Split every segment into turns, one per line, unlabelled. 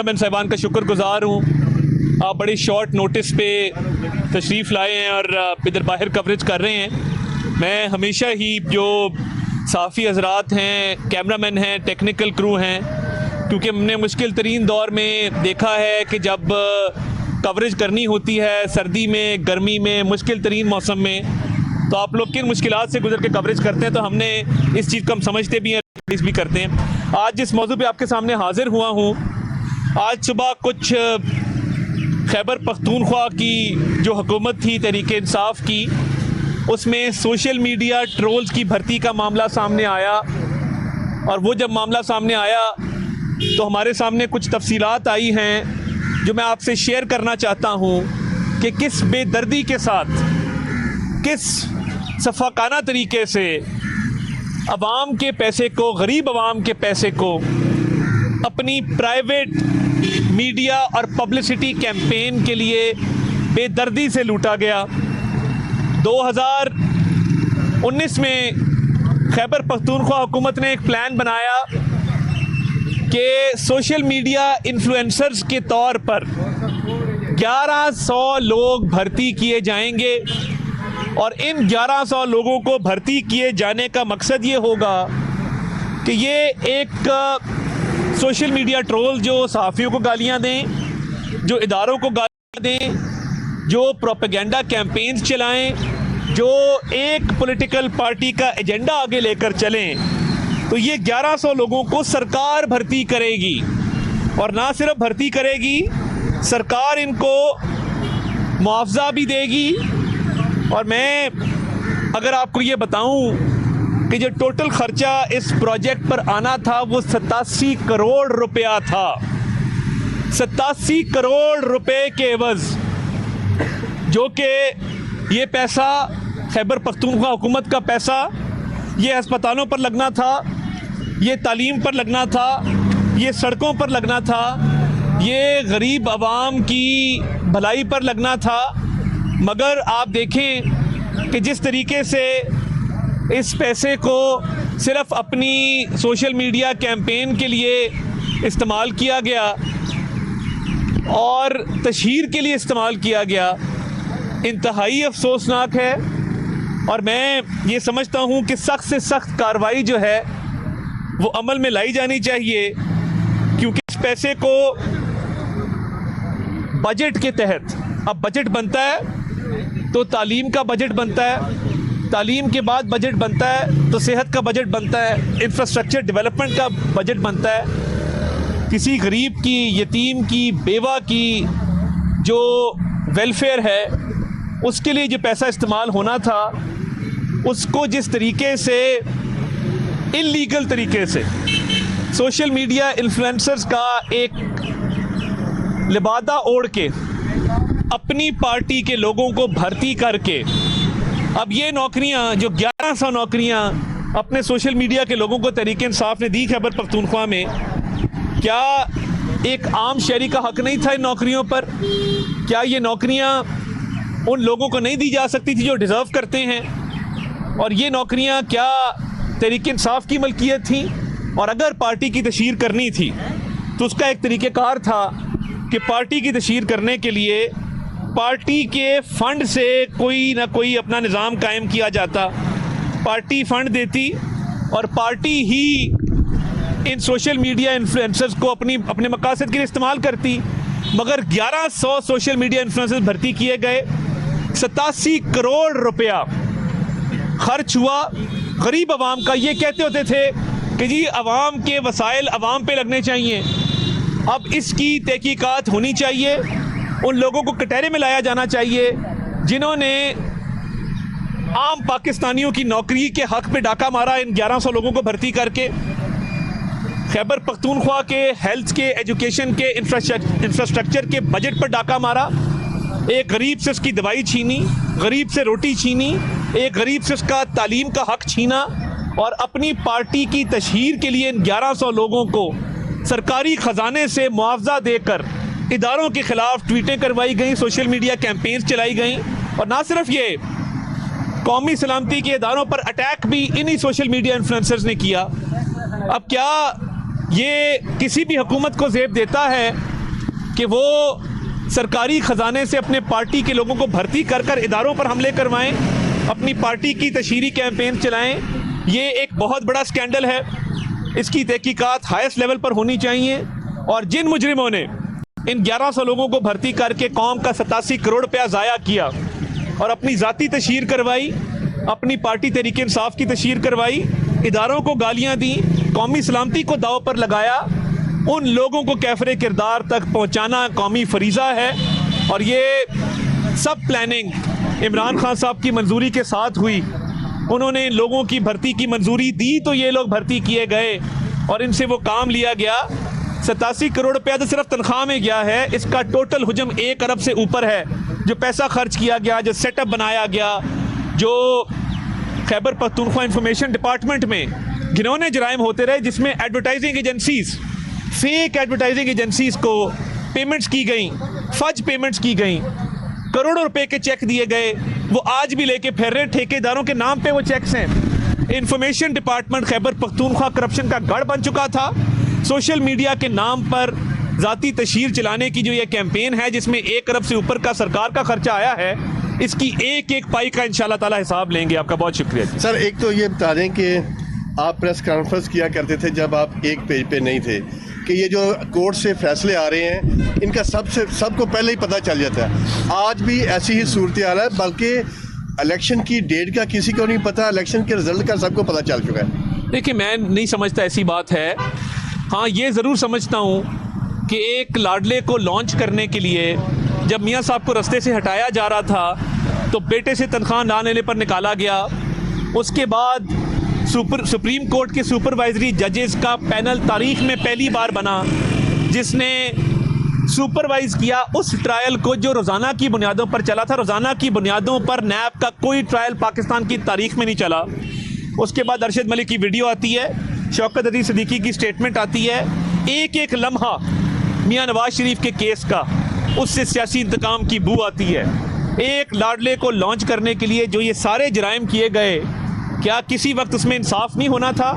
मैं साहिबान का शुक्रगुजार हूँ। आप बड़े शॉर्ट नोटिस पे तशरीफ़ लाए हैं और इधर बाहर कवरेज कर रहे हैं। मैं हमेशा ही जो सहाफ़ी हज़रात हैं, कैमरामैन हैं, टेक्निकल क्रू हैं, क्योंकि हमने मुश्किल तरीन दौर में देखा है कि जब कवरेज करनी होती है सर्दी में, गर्मी में, मुश्किल तरीन मौसम में, तो आप लोग किन मुश्किलात से गुजर के कवरेज करते हैं। तो हमने इस चीज़ को हम समझते भी हैं, भी करते हैं। आज जिस मौजू पे आपके सामने हाजिर हुआ हूँ, आज सुबह कुछ खैबर पख्तूनख्वा की जो हुकूमत थी तहरीक इंसाफ की, उसमें सोशल मीडिया ट्रोल्स की भर्ती का मामला सामने आया। और वो जब मामला सामने आया तो हमारे सामने कुछ तफसीलात आई हैं जो मैं आपसे शेयर करना चाहता हूँ कि किस बेदर्दी के साथ, किस सफाकाना तरीके से अवाम के पैसे को, गरीब अवाम के पैसे को अपनी प्राइवेट मीडिया और पब्लिसिटी कैंपेन के लिए बेदर्दी से लूटा गया। 2019 में खैबर पख्तूनख्वा हुकूमत ने एक प्लान बनाया कि सोशल मीडिया इन्फ्लुएंसर्स के तौर पर 1100 लोग भर्ती किए जाएंगे और इन 1100 लोगों को भर्ती किए जाने का मकसद ये होगा कि ये एक सोशल मीडिया ट्रोल जो सहाफ़ियों को गालियां दें, जो इदारों को गालियां दें, जो प्रोपेगेंडा कैंपेन्स चलाएं, जो एक पॉलिटिकल पार्टी का एजेंडा आगे लेकर चलें, तो ये 1100 लोगों को सरकार भर्ती करेगी। और ना सिर्फ भर्ती करेगी, सरकार इनको मुआवजा भी देगी। और मैं अगर आपको ये बताऊं कि जो टोटल खर्चा इस प्रोजेक्ट पर आना था वो 87 करोड़ रुपया था। 87 करोड़ रुपए के एवज, जो कि ये पैसा खैबर पख्तूनख्वा हुकूमत का पैसा, ये अस्पतालों पर लगना था, ये तालीम पर लगना था, ये सड़कों पर लगना था, ये गरीब आवाम की भलाई पर लगना था। मगर आप देखें कि जिस तरीके से इस पैसे को सिर्फ अपनी सोशल मीडिया कैंपेन के लिए इस्तेमाल किया गया और तशहीर के लिए इस्तेमाल किया गया, इंतहाई अफसोसनाक है। और मैं ये समझता हूँ कि सख्त से सख्त कार्रवाई जो है वो अमल में लाई जानी चाहिए, क्योंकि इस पैसे को बजट के तहत, अब बजट बनता है तो तालीम का बजट बनता है, तालीम के बाद बजट बनता है तो सेहत का बजट बनता है, इंफ्रास्ट्रक्चर डेवलपमेंट का बजट बनता है। किसी गरीब की, यतीम की, बेवा की जो वेलफेयर है, उसके लिए जो पैसा इस्तेमाल होना था, उसको जिस तरीके से इल्लीगल तरीके से सोशल मीडिया इन्फ्लुएंसर्स का एक लिबादा ओढ़ के अपनी पार्टी के लोगों को भर्ती करके, अब ये नौकरियां जो 1100 नौकरियां अपने सोशल मीडिया के लोगों को तहरीक इंसाफ ने दी खैबर पख्तूनख्वा में, क्या एक आम शहरी का हक नहीं था इन नौकरियों पर? क्या ये नौकरियां उन लोगों को नहीं दी जा सकती थी जो डिज़र्व करते हैं? और ये नौकरियां क्या तहरीक इंसाफ की मलकियत थी? और अगर पार्टी की तशहीर करनी थी तो उसका एक तरीक़ेकार था कि पार्टी की तशहीर करने के लिए पार्टी के फ़ंड से कोई ना कोई अपना निज़ाम कायम किया जाता, पार्टी फ़ंड देती और पार्टी ही इन सोशल मीडिया इन्फ्लुएंसर्स को अपने मकासद के लिए इस्तेमाल करती। मगर 1100 सोशल मीडिया इन्फ्लुएंसर्स भर्ती किए गए, 87 करोड़ रुपया खर्च हुआ गरीब आवाम का। ये कहते होते थे कि जी आवाम के वसाइल आवाम पे लगने चाहिए। अब इसकी तहकीकात होनी चाहिए, उन लोगों को कटहरे में लाया जाना चाहिए जिन्होंने आम पाकिस्तानियों की नौकरी के हक पे डाका मारा इन 1100 लोगों को भर्ती करके। खैबर पख्तूनख्वा के हेल्थ के, एजुकेशन के, इंफ्रास्ट्रक्चर के बजट पर डाका मारा, एक गरीब से उसकी दवाई छीनी, गरीब से रोटी छीनी, एक गरीब से उसका तालीम का हक छीना, और अपनी पार्टी की तशहीर के लिए इन 1100 लोगों को सरकारी ख़जाने से मुआवजा देकर इदारों के ख़िलाफ़ ट्वीटें करवाई गई, सोशल मीडिया कैंपेन्स चलाई गई। और ना सिर्फ ये, कौमी सलामती के इदारों पर अटैक भी इन्हीं सोशल मीडिया इन्फ्लुएंसर्स ने किया। अब क्या ये किसी भी हुकूमत को ज़ेब देता है कि वो सरकारी ख़जाने से अपने पार्टी के लोगों को भर्ती कर कर इदारों पर हमले करवाएं, अपनी पार्टी की तशहीरी कैंपेन चलाएं। ये एक बहुत बड़ा स्कैंडल है। इसकी तहकीकात हाईएस्ट लेवल पर होनी चाहिए। और जिन मुजरिमों ने इन 1100 लोगों को भर्ती करके कौम का 87 करोड़ रुपया ज़ाया किया और अपनी ज़ाती तशहीर करवाई, अपनी पार्टी तहरीक इंसाफ की तशहीर करवाई, इदारों को गालियाँ दी, कौमी सलामती को दाव पर लगाया, उन लोगों को कैफरे किरदार तक पहुँचाना कौमी फरीज़ा है। और ये सब प्लानिंग इमरान खान साहब की मंजूरी के साथ हुई। उन्होंने इन लोगों की भर्ती की मंजूरी दी तो ये लोग भर्ती किए गए और इनसे वो काम लिया गया। 87 करोड़ रुपया तो सिर्फ तनख्वाह में गया है। इसका टोटल हुजम 1 अरब से ऊपर है। जो पैसा खर्च किया गया, जो सेटअप बनाया गया, जो खैबर पख्तूनख्वा इंफॉर्मेशन डिपार्टमेंट में घिनौने जराइम होते रहे, जिसमें advertising agencies, fake advertising agencies को पेमेंट्स की गई, फज पेमेंट्स की गई, करोड़ों रुपए के चेक दिए गए, वो आज भी लेके फिर रहे। ठेकेदारों के नाम पे वो चेक्स हैं। Information department Khyber Pakhtunkhwa corruption का गढ़ बन चुका था। सोशल मीडिया के नाम पर ज़ाती तशहीर चलाने की जो ये कैंपेन है, जिसमें 1 अरब से ऊपर का सरकार का खर्चा आया है, इसकी एक एक पाई का इंशाल्लाह ताला हिसाब लेंगे। आपका बहुत शुक्रिया सर।
एक तो ये बता दें कि आप प्रेस कॉन्फ्रेंस किया करते थे जब आप एक पेज पे नहीं थे, कि ये जो कोर्ट से फैसले आ रहे हैं इनका सबको पहले ही पता चल जाता है। आज भी ऐसी ही सूरत हाल है, बल्कि इलेक्शन की डेट का किसी को नहीं पता, इलेक्शन के रिजल्ट का सबको पता चल चुका है।
देखिए, मैं नहीं समझता ऐसी बात है। हाँ, ये ज़रूर समझता हूँ कि एक लाडले को लॉन्च करने के लिए जब मियाँ साहब को रास्ते से हटाया जा रहा था तो बेटे से तनख्वाह ना लेने पर निकाला गया। उसके बाद सुप्रीम कोर्ट के सुपरवाइजरी जजेस का पैनल तारीख में पहली बार बना, जिसने सुपरवाइज किया उस ट्रायल को जो रोज़ाना की बुनियादों पर चला था। रोज़ाना की बुनियादों पर नैब का कोई ट्रायल पाकिस्तान की तारीख में नहीं चला। उसके बाद अरशद मलिक की वीडियो आती है, शौकत अली सिद्दीकी की स्टेटमेंट आती है। एक एक लम्हा मियाँ नवाज शरीफ के केस का, उससे सियासी इंतकाम की बू आती है। एक लाडले को लॉन्च करने के लिए जो ये सारे जराइम किए गए, क्या किसी वक्त उसमें इंसाफ नहीं होना था?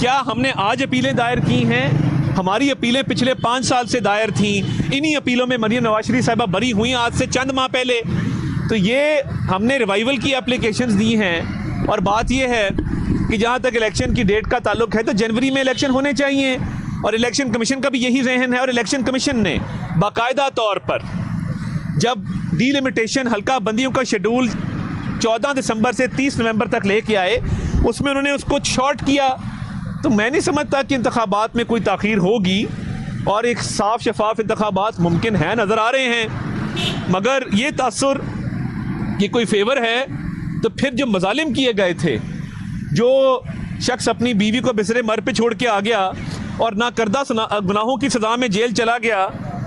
क्या हमने आज अपीलें दायर की हैं? हमारी अपीलें पिछले 5 साल से दायर थीं। इन्हीं अपीलों में मरियम नवाज शरीफ साहिबा बरी हुई आज से चंद माह पहले। तो ये हमने रिवाइवल की एप्लीकेशंस दी हैं। और बात यह है कि जहाँ तक इलेक्शन की डेट का ताल्लुक है तो जनवरी में इलेक्शन होने चाहिए, और इलेक्शन कमीशन का भी यही जहन है। और इलेक्शन कमीशन ने बाकायदा तौर पर जब डीलिमिटेशन हल्का बंदियों का शेड्यूल 14 दिसंबर से 30 नवंबर तक लेके आए, उसमें उन्होंने उसको शॉर्ट किया। तो मैं नहीं समझता कि इंतखाबात में कोई ताख़ीर होगी, और एक साफ शफाफ इंतखाबात मुमकिन है, नज़र आ रहे हैं। मगर ये तासुर कि कोई फेवर है, तो फिर जो मजालिम किए गए थे, जो शख्स अपनी बीवी को बिसरे मर पे छोड़ के आ गया और ना करदा गुनाहों की सज़ा में जेल चला गया,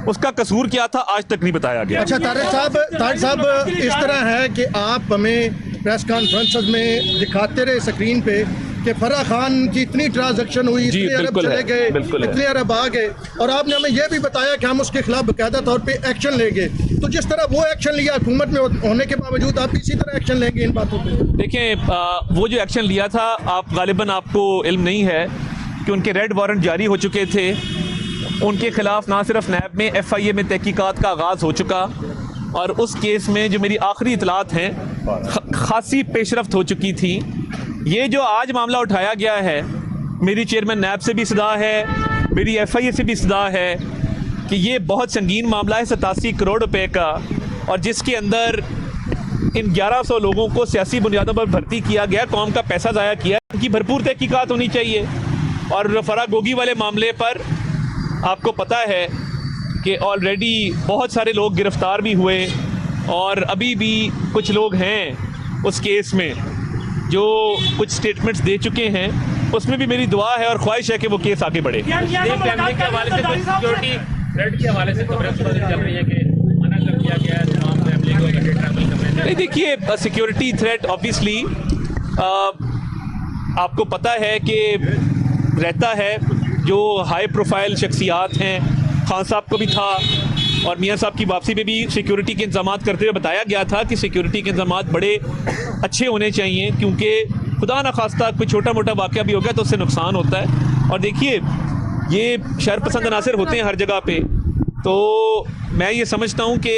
उसका कसूर क्या था आज तक नहीं बताया गया।
अच्छा तारिक साहब, इस तरह है कि आप हमें प्रेस कॉन्फ्रेंस में दिखाते रहे स्क्रीन पे कि फराह खान की इतनी ट्रांजैक्शन हुई, इतने अरब चले गए, इतने अरब आ गए, और आपने हमें यह भी बताया कि हम उसके खिलाफ बाकायदा तौर पे एक्शन लेंगे। तो जिस तरह वो एक्शन लिया हुकूमत में होने के बावजूद, आप इसी तरह एक्शन लेंगे इन बातों पे?
देखें, वो जो एक्शन लिया था, आप गालिबन आपको इल्म नहीं है कि उनके रेड वारंट जारी हो चुके थे। उनके खिलाफ ना सिर्फ नैब में FIA में तहकीकात का आगाज़ हो चुका, और उस केस में जो मेरी आखिरी इतलात हैं खासी पेशरफ्त हो चुकी थी। ये जो आज मामला उठाया गया है, मेरी चेयरमैन नैब से भी सदा है, मेरी FIA से भी सदा है कि ये बहुत संगीन मामला है 87 करोड़ रुपए का, और जिसके अंदर इन 1100 लोगों को सियासी बुनियादों पर भर्ती किया गया, कौम का पैसा ज़ाया किया। इनकी भरपूर तहकीकात होनी चाहिए। और फराह गोगी वाले मामले पर आपको पता है कि ऑलरेडी बहुत सारे लोग गिरफ्तार भी हुए, और अभी भी कुछ लोग हैं उस केस में जो कुछ स्टेटमेंट्स दे चुके हैं। उसमें भी मेरी दुआ है और ख्वाहिश है कि वो केस आगे बढ़े।
फैमिली के हवाले से सिक्योरिटी थ्रेट के हवाले से खबरें चल रही है कि मना कर दिया गया है तमाम फैमिली को ट्रैवल करने।
नहीं, देखिए, सिक्योरिटी थ्रेट ऑब्वियसली आपको पता है कि रहता है। जो हाई प्रोफाइल शख्सियात हैं, खान साहब को भी था, और मियाँ साहब की वापसी पे भी सिक्योरिटी के इंतजाम करते हुए बताया गया था कि सिक्योरिटी के इंतजाम बड़े अच्छे होने चाहिए, क्योंकि खुदा न खास्ता कोई छोटा मोटा वाक़या भी हो गया तो उससे नुकसान होता है। और देखिए, ये शरपसंद अनासर होते हैं हर जगह पे। तो मैं ये समझता हूँ कि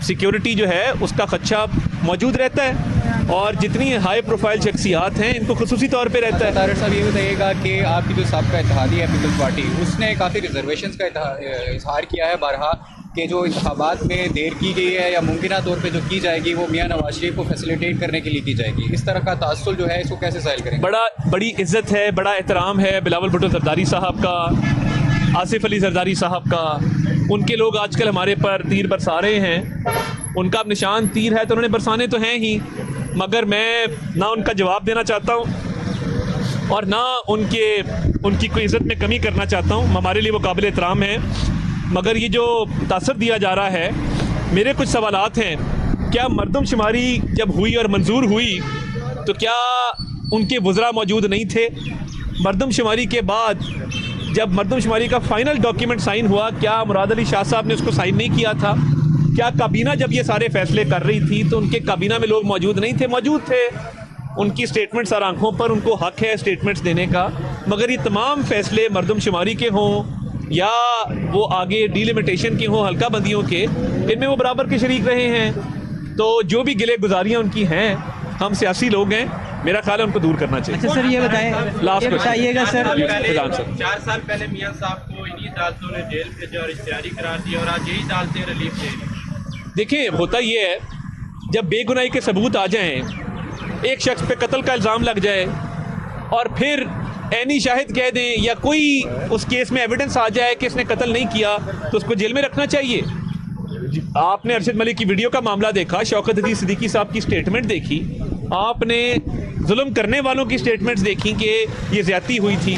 सिक्योरिटी जो है उसका खदशा मौजूद रहता है और जितनी हाई प्रोफाइल शख्सियात हैं इनको खुसूसी तौर पे रहता है।
तारड़ साहब ये बताइएगा कि आपकी जो साबका इत्तेहादी है पीपल्स पार्टी, उसने काफ़ी रिजर्वेशंस का इजहार किया है बारहा कि जो इंतखाबात में देर की गई है या मुमकिन तौर पे जो की जाएगी वो मियां नवाज शरीफ को फैसिलिटेट करने के लिए की जाएगी। इस तरह का तासुल जो है इसको कैसे ज़ाहिर करेंगे?
बड़ी इज्जत है, बड़ा एहतराम है बिलावल भुट्टो जरदारी साहब का, आसिफ अली जरदारी साहब का। उनके लोग आजकल हमारे पर तीर बरसा रहे हैं। उनका अब निशान तीर है तो उन्होंने बरसाने तो हैं ही, मगर मैं ना उनका जवाब देना चाहता हूँ और ना उनकी कोई इज़्ज़त में कमी करना चाहता हूँ। हमारे लिए वो काबिल एहतराम है, मगर ये जो तासर दिया जा रहा है, मेरे कुछ सवालात हैं। क्या मरदमशुमारी जब हुई और मंजूर हुई तो क्या उनके वज़रा मौजूद नहीं थे? मरदमशुमारी के बाद जब मरदमशुमारी का फ़ाइनल डॉक्यूमेंट साइन हुआ, क्या मुराद अली शाह साहब ने उसको साइन नहीं किया था? क्या काबीना जब ये सारे फैसले कर रही थी तो उनके काबीना में लोग मौजूद नहीं थे? मौजूद थे। उनकी स्टेटमेंट्स और आंखों पर, उनको हक है स्टेटमेंट्स देने का, मगर ये तमाम फैसले मरदमशुमारी के हों या वो आगे डिलिमिटेशन के हों, हल्का बंदियों के, इनमें वो बराबर के शरीक रहे हैं। तो जो भी गिले गुजारियाँ उनकी हैं, हम सियासी लोग हैं, मेरा ख्याल है उनको दूर करना चाहिए।
अच्छा सर ये बताइएगा सर,
4 साल पहले मियां साहब को इन्हीं अदालतों ने जेल भेजा और इश्तिहारी करार दिया और आज यही अदालतें रिलीफ दे रही हैं।
देखिए, होता ये है, जब बेगुनाही के सबूत आ जाएं, एक शख्स पे कत्ल का इल्ज़ाम लग जाए और फिर ऐनी शाहिद कह दें या कोई उस केस में एविडेंस आ जाए कि इसने कत्ल नहीं किया, तो उसको जेल में रखना चाहिए। आपने अरशद मलिक की वीडियो का मामला देखा, शौकत अजीज सिद्दीकी साहब की स्टेटमेंट देखी, आपने जुल्म करने वालों की स्टेटमेंट्स देखी कि ये ज़्यादती हुई थी।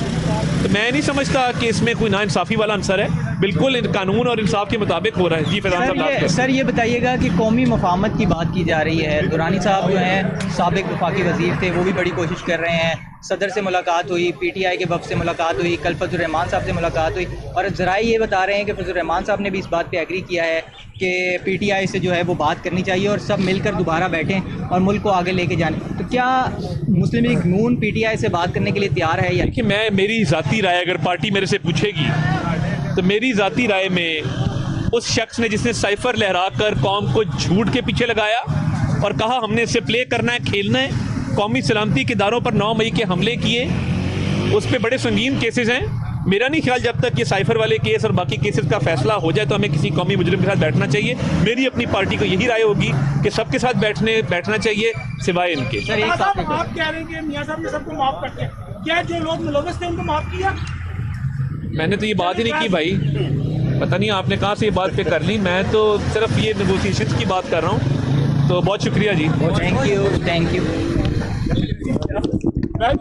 तो मैं नहीं समझता कि इसमें कोई नाइंसाफ़ी वाला आंसर है, बिल्कुल कानून और इंसाफ के मुताबिक हो रहा है। जी फैजान साहब,
सर ये बताइएगा कि कौमी मफाहमत की बात की जा रही है। दुरानी साहब जो हैं साबिक वफाकी वज़ीर थे, वो भी बड़ी कोशिश कर रहे हैं। सदर से मुलाकात हुई, PTI के वफ़द से मुलाकात हुई, कल फजल रहमान साहब से मुलाकात हुई और ज़राए ये बता रहे हैं कि फजल रहमान साहब ने भी इस बात पे एग्री किया है कि PTI से जो है वो बात करनी चाहिए और सब मिलकर दोबारा बैठें और मुल्क को आगे लेके जाने। तो क्या मुस्लिम लीग नून PTI से बात करने के लिए तैयार है? या
देखिए, मेरी ज़ाती राय अगर पार्टी मेरे से पूछेगी तो मेरी ज़ाती राय में उस शख्स ने जिसने साइफर लहरा कर कौम को झूठ के पीछे लगाया और कहा हमने इससे प्ले करना है, खेलना है, कौमी सलामती के इदारों पर 9 मई के हमले किए, उस पर बड़े संगीन केसेस हैं। मेरा नहीं ख्याल जब तक ये साइफर वाले केस और बाकी केसेस का फैसला हो जाए तो हमें किसी कौमी मुजरिम के साथ बैठना चाहिए। मेरी अपनी पार्टी को यही राय होगी कि सबके साथ बैठना चाहिए सिवाय इनके।
सर एक
आप कह रहे हैं कि मियां साहब ने सबको माफ करते हैं, क्या जो लोग मुलव्वस थे उनको माफ किया?
मैंने तो ये बात ही नहीं की भाई, पता नहीं आपने कहाँ से ये बात पे कर ली। मैं तो सिर्फ ये नेगोशिएशंस की बात कर रहा हूँ। तो बहुत शुक्रिया जी।
Thank you.